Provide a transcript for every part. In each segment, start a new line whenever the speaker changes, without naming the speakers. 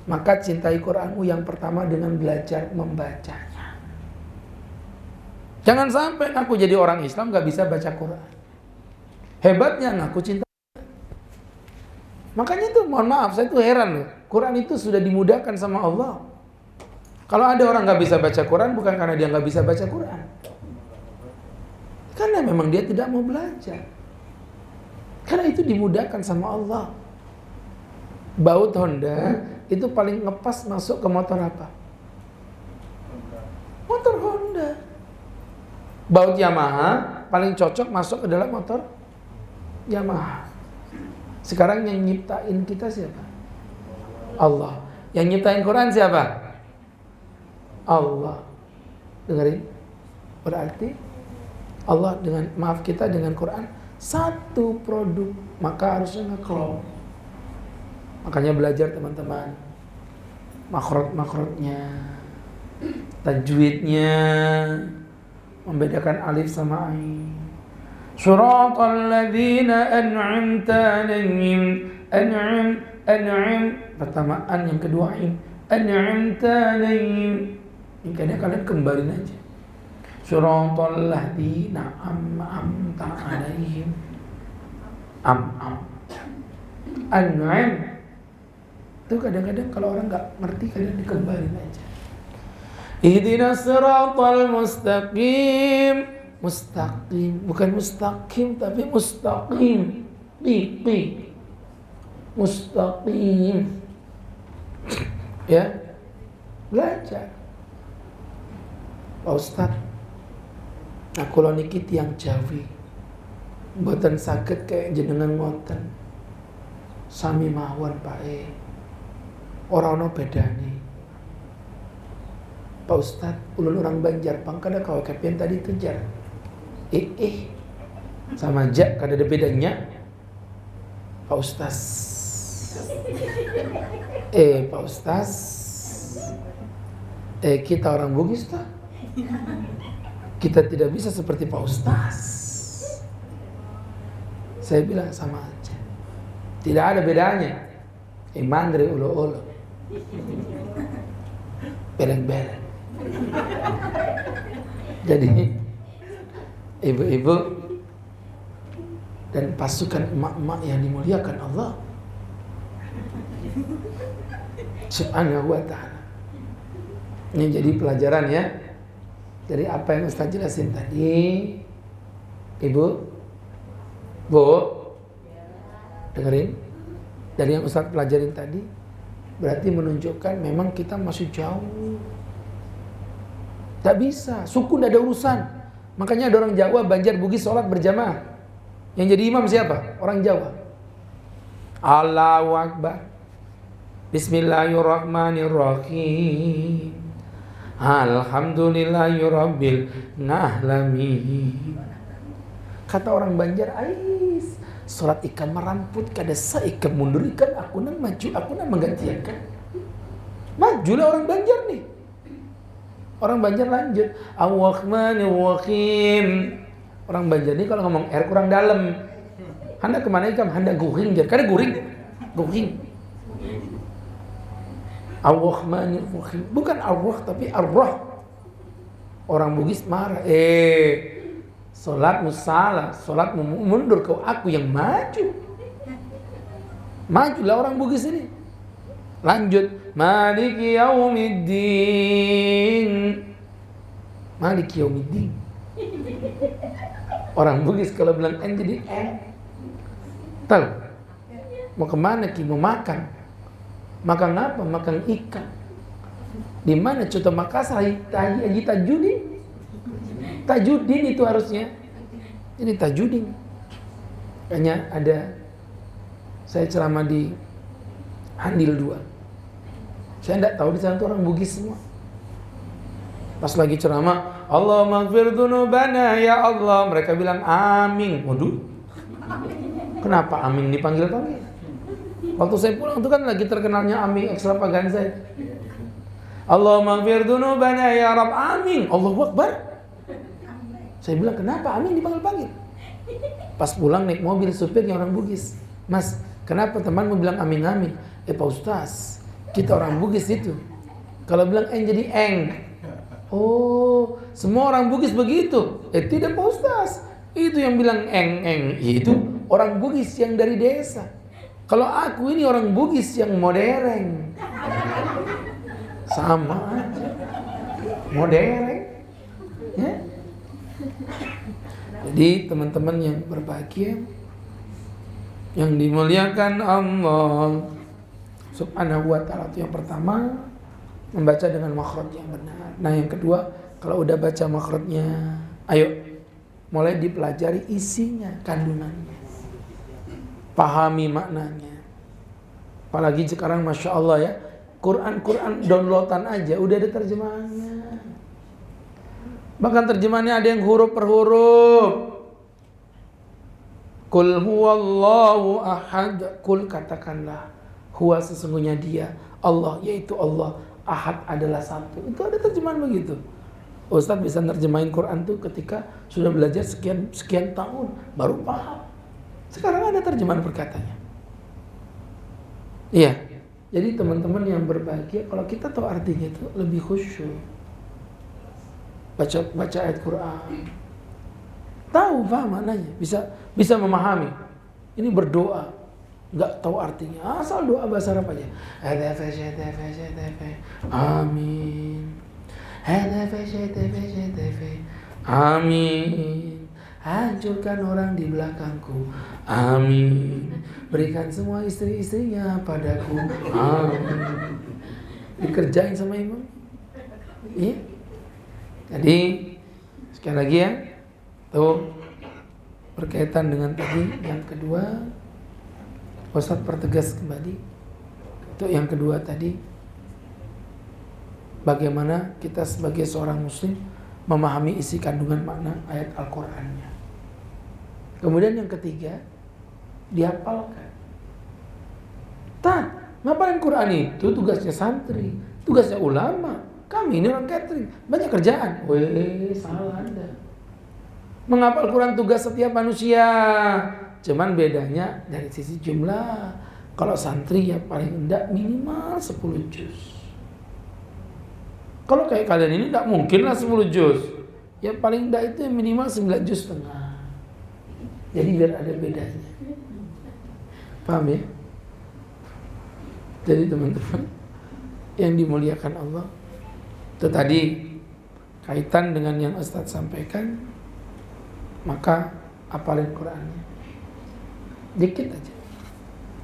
Maka cintai Quranmu yang pertama dengan belajar membacanya. Jangan sampai aku jadi orang Islam gak bisa baca Quran. Hebatnya ngaku cinta. Makanya tuh mohon maaf, saya tuh heran loh. Quran itu sudah dimudahkan sama Allah. Kalau ada orang gak bisa baca Quran, bukan karena dia gak bisa baca Quran. Karena memang dia tidak mau belajar. Karena itu dimudahkan sama Allah. Baut Honda itu paling ngepas masuk ke motor apa? Motor Honda. Baut Yamaha paling cocok masuk ke dalam motor Yamaha. Sekarang yang nyiptain kita siapa? Allah. Yang nyiptain Quran siapa? Allah. Dengerin. Berarti Allah dengan kita dengan Quran satu produk, maka harusnya ngeklop. Makanya belajar teman-teman, makhraj-makhrajnya, tajwidnya, membedakan alif sama ain. Shiratal ladzina an'amta 'alaihim, an'am pertama an, yang kedua ain, an'amta 'alaihim. Ini kadang kalian kembarin aja. Shiratal ladzina an'amta 'alaihim, an'am. Itu kadang-kadang kalau orang nggak ngerti kalian dikembarin aja. Ihdinas siratal mustaqim. Mustaqim, bukan mustaqim tapi mustaqim. Mustaqim. Ya. Belajar. Pak Ustaz, nah kula niki tiyang Jawi. Mboten saged kayak jenengan ngoten. Sami mawon Pak Ora ono bedane. Pak Ustaz, ulun orang Banjar pangkada kau kepen tadi kejar. Sama aja kada ada bedanya. Pak Ustaz. Pak Ustaz. Kita orang Bugis tak? Kita tidak bisa seperti Pak Ustaz. Saya bilang sama aja. Tidak ada bedanya. Mandri ulo-ulo. Beleng-beleng. Jadi ibu-ibu dan pasukan emak-emak yang dimuliakan Allah Subhanahu wa ta'ala. Ini jadi pelajaran ya dari apa yang Ustaz jelasin tadi. Ibu, Bu, dengerin dari yang Ustaz pelajarin tadi, berarti menunjukkan memang kita masih jauh. Tak bisa, suku tidak ada urusan. Makanya ada orang Jawa, Banjar, Bugis sholat berjamaah. Yang jadi imam siapa? Orang Jawa. Allahu Akbar. Bismillahirrahmanirrahim. Alhamdulillahirabbil alamin. Kata orang Banjar, ais sholat ikan meramput, kada sa ikan mundur ikan, aku nang maju, aku nang menggantikan. Majulah orang Banjar nih. Orang Banjar lanjut, Ar-Rahmanir-Rahim. Orang Banjar ini kalau ngomong R kurang dalam. Hendak kemana ikam? Hendak guring. Kada guring. Guring. Ar-Rahmanir-Rahim. Bukan Ar-Rah tapi Ar-Rah. Orang Bugis marah. Salatmu salah. Salatmu mundur, kau aku yang maju. Majulah orang Bugis ini. Lanjut, Maliki Yaumiddin. Maliki Yaumiddin. Orang Bugis kalau bilang N jadi N. Tahu? Mau kemana Ki? Mau makan. Makan apa? Makan ikan. Di mana Coto Makassar? Haji Tajudin. Tajudin itu harusnya. Ini Tajudin. Kayaknya ada. Saya ceramah di Handil 2. Saya enggak tahu di sana tuh orang Bugis semua. Pas lagi ceramah, Allahumma ighfir dzunubana ya Allah, mereka bilang amin. Waduh. Kenapa amin dipanggil-panggil? Waktu saya pulang itu kan lagi terkenalnya amin ekstravaganza. Allahumma ighfir dzunubana ya Rabb, amin. Allahu Akbar. Saya bilang, kenapa amin dipanggil-panggil? Pas pulang naik mobil supirnya orang Bugis. Mas, kenapa temanmu bilang amin-amin? Pak Ustaz, Kita orang Bugis itu. Kalau bilang eng jadi eng. Oh, semua orang Bugis begitu. Tidak Pak Ustaz. Itu yang bilang eng. Itu orang Bugis yang dari desa. Kalau aku ini orang Bugis yang modern. Sama aja. Modern. Ya. Jadi teman-teman yang berbahagia, yang dimuliakan Allah Subhanahu wa ta'ala, itu yang pertama, membaca dengan makhraj yang benar. Nah yang kedua, kalau udah baca makhrajnya, ayo mulai dipelajari isinya, kandungannya, pahami maknanya. Apalagi sekarang Masya Allah ya, Quran downloadan aja udah ada terjemahannya. Bahkan terjemahannya ada yang huruf per huruf. Qul huwallahu ahad. Qul, katakanlah, huwa sesungguhnya dia, Allah yaitu Allah, ahad adalah satu. Itu ada terjemahan begitu. Ustaz bisa nerjemahin Quran tuh ketika sudah belajar sekian tahun baru paham. Sekarang ada terjemahan perkatanya. Iya. Jadi teman-teman yang berbahagia, kalau kita tahu artinya itu lebih khusyuk. Baca ayat Quran, tahu paham maknanya, bisa memahami. Ini berdoa, nggak tahu artinya, asal doa bahasa Arab aja. Amin. Amin. Hancurkan orang di belakangku. Amin. Berikan semua istri-istrinya padaku. Amin. Dikerjain sama imam. Iya. Jadi sekali lagi ya, tuh berkaitan dengan tadi yang kedua, Ustaz pertegas kembali. Untuk yang kedua tadi, bagaimana kita sebagai seorang muslim memahami isi kandungan makna ayat Al-Qur'annya. Kemudian yang ketiga, dihafalkan. Ngapalin Quran itu tugasnya santri, tugasnya ulama. Kami ini orang catering, banyak kerjaan. Salah Anda. Menghafal Quran tugas setiap manusia. Cuman bedanya dari sisi jumlah. Kalau santri ya paling enggak minimal 10 juz. Kalau kayak kalian ini enggak mungkin lah 10 juz. Ya paling enggak itu minimal 9 juz setengah. Jadi biar ada bedanya. Paham ya? Jadi teman-teman yang dimuliakan Allah, itu tadi kaitan dengan yang Ustaz sampaikan, maka hafalin Qurannya dikit aja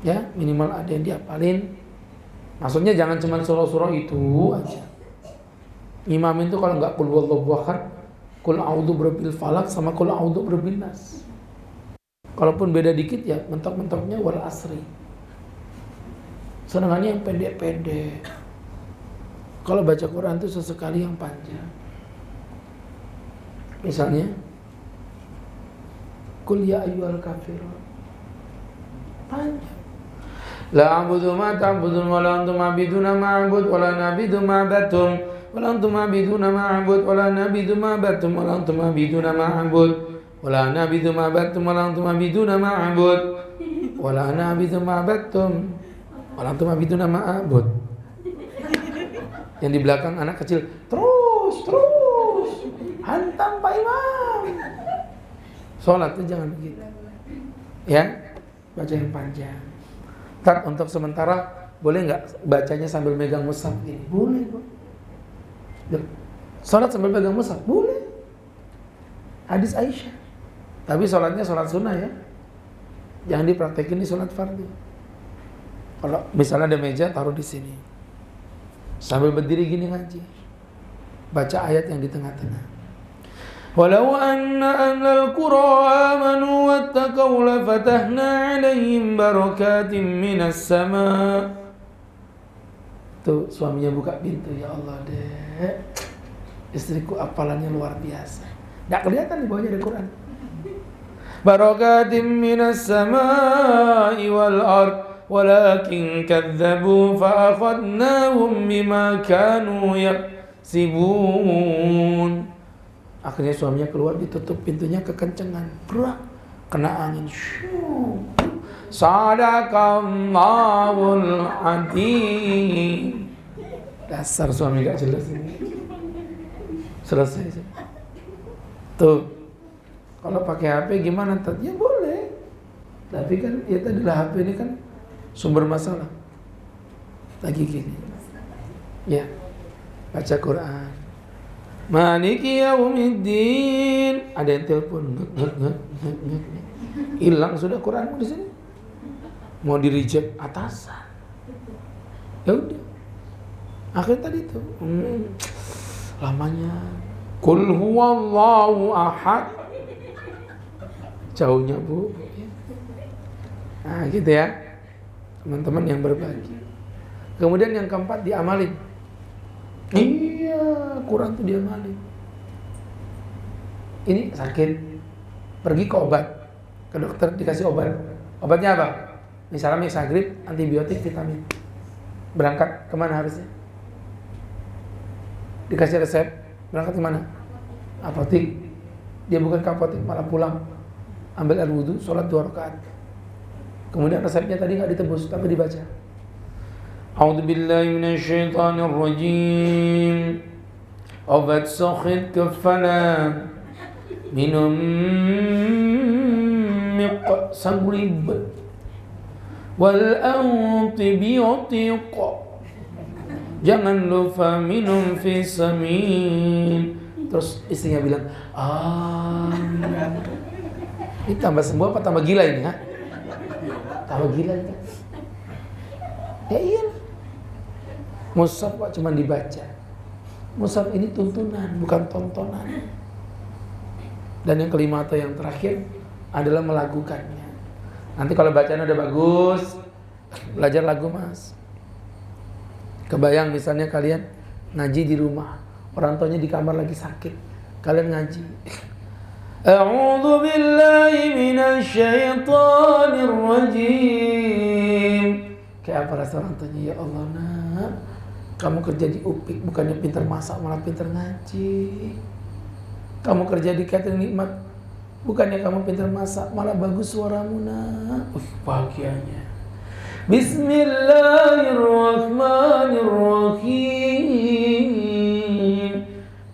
ya, minimal ada yang dihafalin. Maksudnya jangan cuma surah-surah itu aja. Imamin itu kalau nggak qul huwallahu ahad, qul a'udzu birabbil falaq sama qul a'udzu birabbin nas. Kalaupun beda dikit ya mentok-mentoknya wal asri. Senangannya yang pendek-pendek. Kalau baca Quran itu sesekali yang panjang. Misalnya, Qul ya ayyuhal kafirun. Panjang. La a'budu ma ta'budun wa la antum 'abiduna ma a'bud wa la na'budu ma abattum wa la antum 'abiduna ma a'bud wa la na'budu ma abattum wa la antum 'abiduna ma a'bud wa la na'budu ma abattum wa la antum 'abiduna ma a'bud wa la na'budu ma abattum wa la antum 'abiduna ma a'bud. Yang di belakang anak kecil, terus hantam Pak Imam. Sholat itu jangan begitu ya, baca yang panjang. Untuk sementara boleh nggak bacanya sambil megang mushaf gini? Boleh. Sholat sambil megang mushaf boleh, hadis Aisyah. Tapi sholatnya sholat sunnah ya, jangan dipraktekin di sholat fardu. Kalau misalnya ada meja, taruh di sini sambil berdiri gini ngaji, baca ayat yang di tengah-tengah. Walau anna ahlal qura amanu wattaqaw lafatahna 'alaihim barakatim minas sama. Tuh suaminya buka pintu, ya Allah dek, istriku hafalannya luar biasa. Nggak kelihatan di bawahnya ada Quran. Barakatim minas sama'i wal ard walakin kadzabu fa akhadnahum bima kanu yaksibun. Akhirnya suaminya keluar, ditutup pintunya kekencengan, berak, kena angin, Sadaqallahul adzim. Dasar suami gak jelas ini. Selesai. Tuh, kalau pakai HP gimana? Ya boleh. Tapi kan ya tadilah HP ini kan sumber masalah. Lagi gini. Ya, baca Quran. Maliki yaumiddin. Ada yang telepon. Hilang sudah Quranmu di sini. Mau di reject atasan. Ya udah. Akhirnya tadi itu. Lamanya. Qul huwallahu ahad. Jauhnya Bu. Nah gitu ya. Teman-teman yang berbagi. Kemudian yang keempat diamalin. Iya, Quran tuh diamalin. Ini sakit, pergi ke obat, ke dokter dikasih obat. Obatnya apa? Misalnya Mixagrip, antibiotik, vitamin. Berangkat kemana harusnya? Dikasih resep, berangkat kemana? Apotik. Dia bukan ke apotik, malah pulang, ambil air wudhu, sholat 2 rakaat. Kemudian resepnya tadi nggak ditebus, tapi dibaca. A'udzu billahi minasyaitonir rajim. Obat sakit kepala. Minum sagrib. Wal antibiotik. Jangan lupa minum visamin. Terus istrinya bilang, ini tambah sembuh apa tambah gila ini, ha? Tambah gila ini. Ya iya. Mushaf kok cuma dibaca. Mushaf ini tuntunan, bukan tontonan. Dan yang kelima atau yang terakhir adalah melakukannya. Nanti kalau bacaan udah bagus, belajar lagu Mas. Kebayang misalnya kalian ngaji di rumah, orang tuanya di kamar lagi sakit, kalian ngaji. A'udzu billahi minasyaitonir rajim. Kayak apa rasa orang tuanya? Ya Allah nak, kamu kerja di UPIK bukannya pintar masak malah pintar ngaji. Kamu kerja di catering nikmat bukannya kamu pintar masak malah bagus suaramu nak. Bahagianya. Bismillahirrahmanirrahim.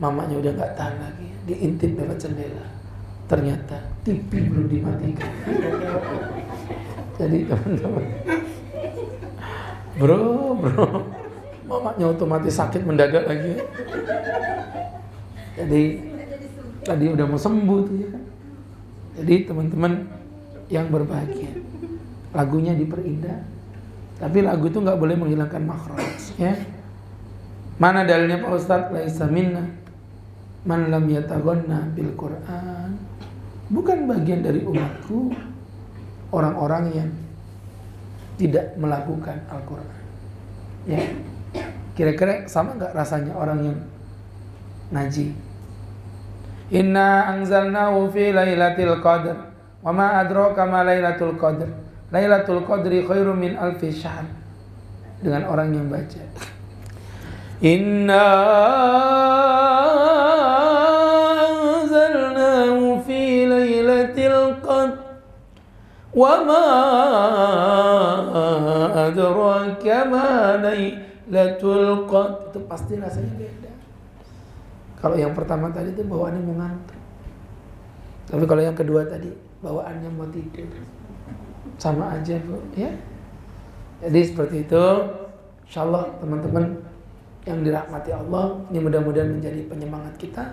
Mamanya udah gak tahan lagi, diintip lewat jendela. Ternyata TV belum dimatikan. Jadi teman-teman, bro, mamanya otomatis sakit mendadak lagi. Jadi tadi udah mau sembuh tuh ya kan. Jadi teman-teman yang berbahagia, lagunya diperindah, tapi lagu itu nggak boleh menghilangkan makhraj, ya. Mana dalilnya Pak Ustadz? Laisa minna man lam yataghanna bil Quran. Bukan bagian dari umatku orang-orang yang tidak melakukan Al-Quran. Ya, kira-kira sama nggak rasanya orang yang ngaji? Inna anzalnahu fi lailatul qadr. Wa ma adraka ma lailatul qadr. Lailatul qadri khairum min alfi syahr. Dengan orang yang baca. Inna anzalnahu fi lailatul qadr. Wa ma adraka ma lailatul qadr. Itu pasti rasanya beda. Kalau yang pertama tadi itu bawaannya mau ngantuk. Tapi kalau yang kedua tadi bawaannya mau tidur. Sama aja Bu, ya. Jadi seperti itu. Insyaallah teman-teman yang dirahmati Allah, ini mudah-mudahan menjadi penyemangat kita